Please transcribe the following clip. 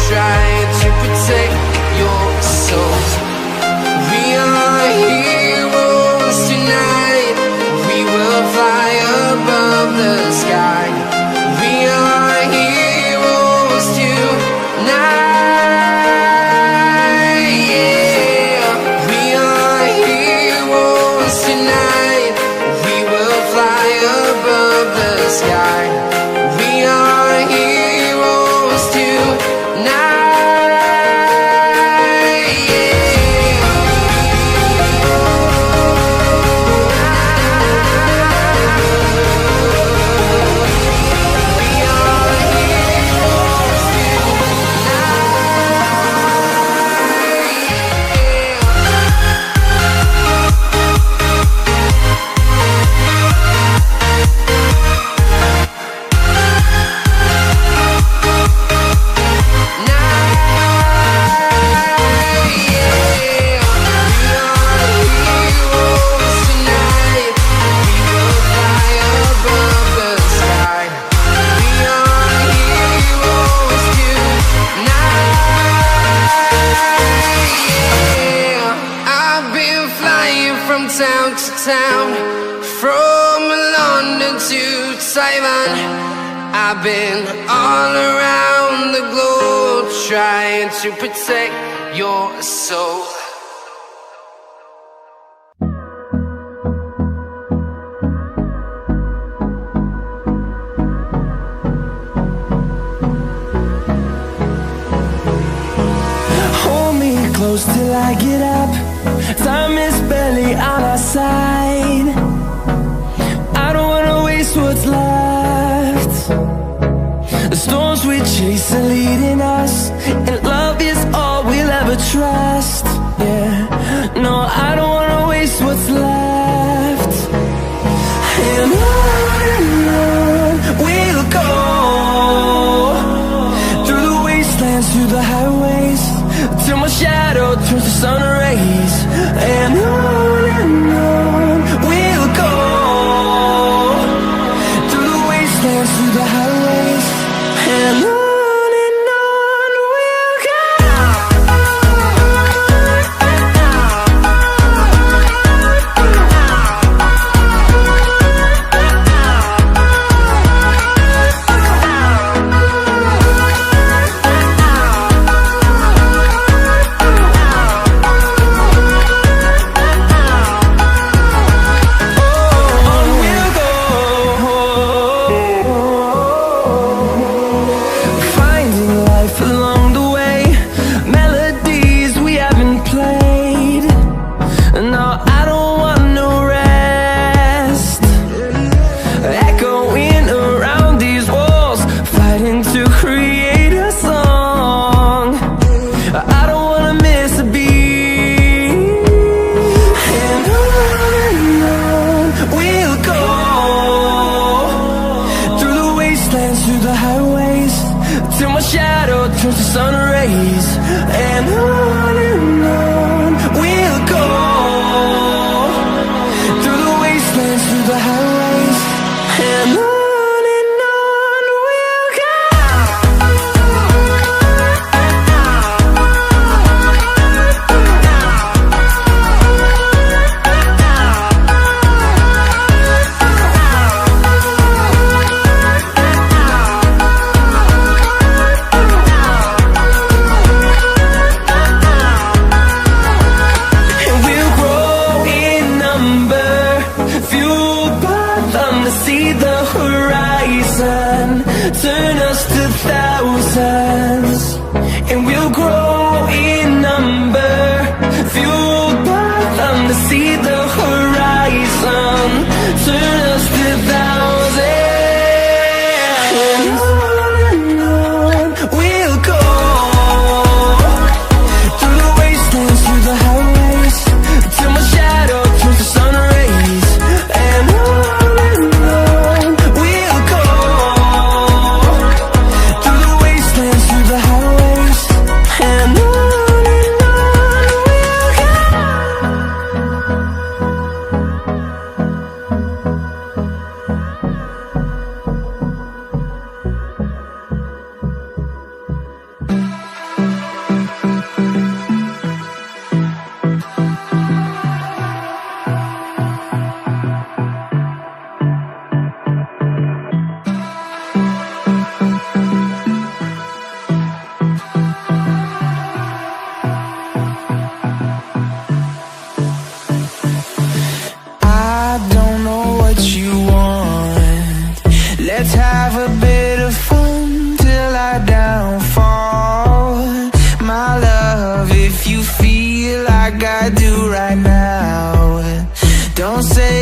Try town to town, from London to Taiwan. I've been all around the globe trying to protect your soul. Hold me close till I get up. Time is barely on our side. I don't wanna waste what's left. The storms we chase are leading us, and love is all we'll ever trust. Yeah, no, I don't wanna waste what's left. And on we'll go, through the wastelands, through the highways, till my shadow turns to sun rays. And on we'll go, through the wastelands, through the highways, and on we'll go. Through the highways, till my shadow turns to sun rays. And on we'll go, through the wastelands, through the highways, and on we'll go. See the horizon, turn us to thousands, and we'll grow in number, fueled by them to see the horizon, turn us to thousands. And on we'll go, through the wastelands, through the highways, till my shadow turns to sun rays. And let's have a bit of fun till I downfall. My love, if you feel like I do right now, don't say